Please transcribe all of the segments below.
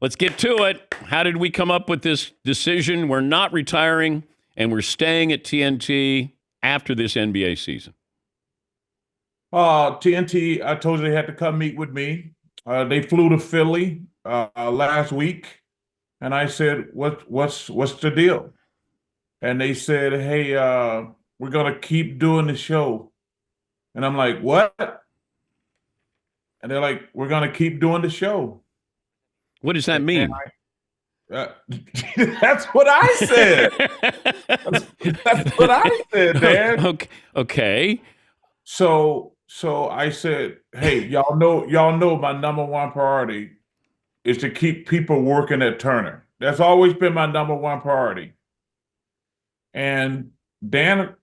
Let's get to it. How did we come up with this decision? We're not retiring, and we're staying at TNT after this NBA season. TNT, I told you they had to come meet with me. They flew to Philly last week, and I said, "What's the deal?" And they said, "Hey, we're gonna keep doing the show." And I'm like, "What?" And they're like, "We're gonna keep doing the show." What does that And mean? that's what I said. That's what I said, Dan. Okay. So I said, "Hey, y'all know my number one priority is to keep people working at Turner. That's always been my number one priority." And Dan,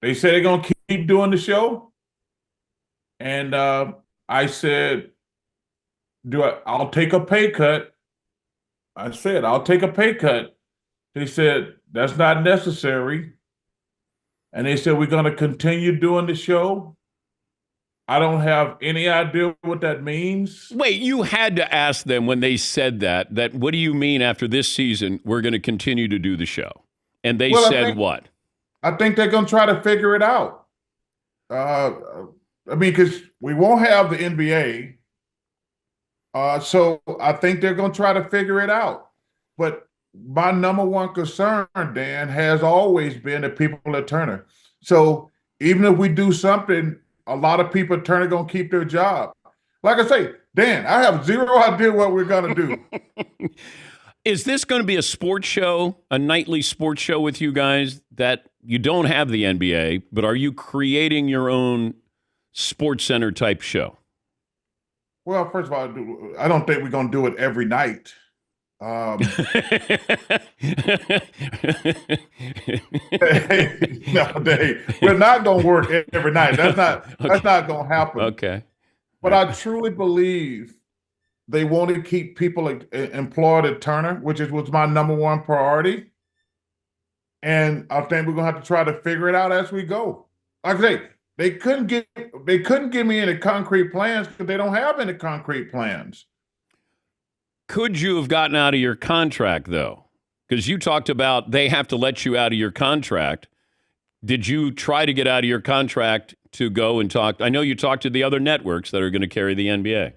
they said they're gonna keep doing the show, and I said, I'll take a pay cut." I said, "I'll take a pay cut." They said, "That's not necessary." And they said, "We're going to continue doing the show." I don't have any idea what that means. Wait, you had to ask them when they said that what do you mean after this season we're going to continue to do the show? And they Well, said what? I think they're going to try to figure it out. Because we won't have the NBA. So I think they're going to try to figure it out. But my number one concern, Dan, has always been the people at Turner. So even if we do something, a lot of people at Turner going to keep their job. Like I say, Dan, I have zero idea what we're going to do. Is this going to be a sports show, a nightly sports show with you guys that you don't have the NBA, but are you creating your own Sports Center type show? Well, first of all, I don't think we're going to do it every night. No, Dave, we're not going to work every night. That's not going to happen. Okay. But I truly believe they want to keep people employed at Turner, which was my number one priority. And I think we're going to have to try to figure it out as we go. Like I say, they couldn't give me any concrete plans because they don't have any concrete plans. Could you have gotten out of your contract, though? Because you talked about they have to let you out of your contract. Did you try to get out of your contract to go and talk? I know you talked to the other networks that are going to carry the NBA.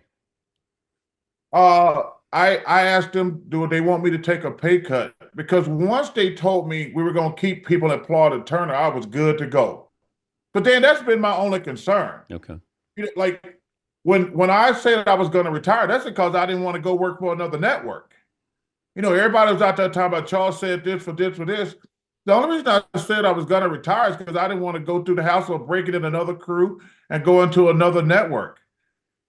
I asked them, do they want me to take a pay cut? Because once they told me we were going to keep people employed at Turner, I was good to go. But then that's been my only concern. Okay. Like, when I said I was going to retire, that's because I didn't want to go work for another network. Everybody was out there talking about Charles said this for this for this. The only reason I said I was going to retire is because I didn't want to go through the hassle of breaking in another crew and go into another network.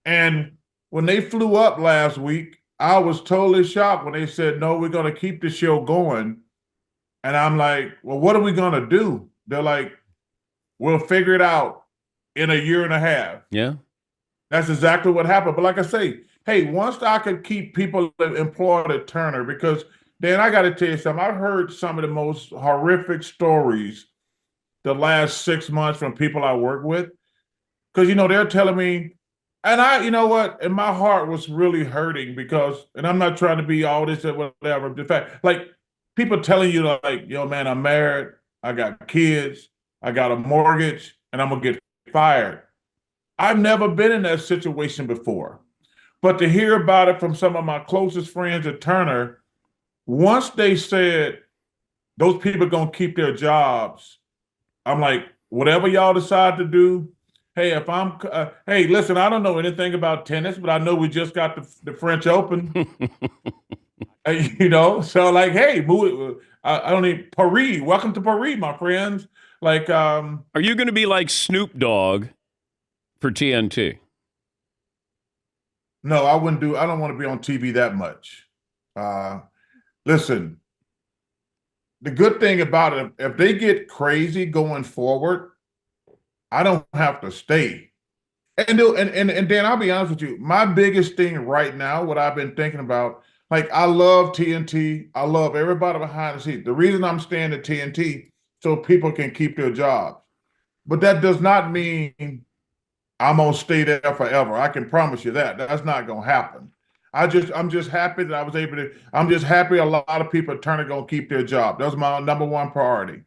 And when they flew up last week, I was totally shocked when they said, "No, we're going to keep the show going." And I'm like, "Well, what are we going to do?" They're like, "We'll figure it out in a year and a half." Yeah. That's exactly what happened. But like I say, hey, once I could keep people employed at Turner, because Dan, I got to tell you something. I've heard some of the most horrific stories the last 6 months from people I work with. Because, they're telling me, and you know what? And my heart was really hurting because, and I'm not trying to be all this or whatever. The fact, like, people telling you, like, "Yo, man, I'm married. I got kids. I got a mortgage, and I'm going to get fired." I've never been in that situation before. But to hear about it from some of my closest friends at Turner, once they said those people are going to keep their jobs, I'm like, whatever y'all decide to do, hey, hey, listen, I don't know anything about tennis, but I know we just got the French Open. So like, hey, I don't need Paris. Welcome to Paris, my friends. Like, are you going to be like Snoop Dogg for TNT? No, I wouldn't I don't want to be on TV that much. Listen, the good thing about it, if they get crazy going forward, I don't have to stay. And Dan, I'll be honest with you, my biggest thing right now, what I've been thinking about, like, I love TNT. I love everybody behind the scenes. The reason I'm staying at TNT so people can keep their jobs. But that does not mean I'm going to stay there forever. I can promise you that. That's not going to happen. I'm just happy that I was able to. I'm just happy a lot of people at Turner gonna keep their job. That was my number one priority.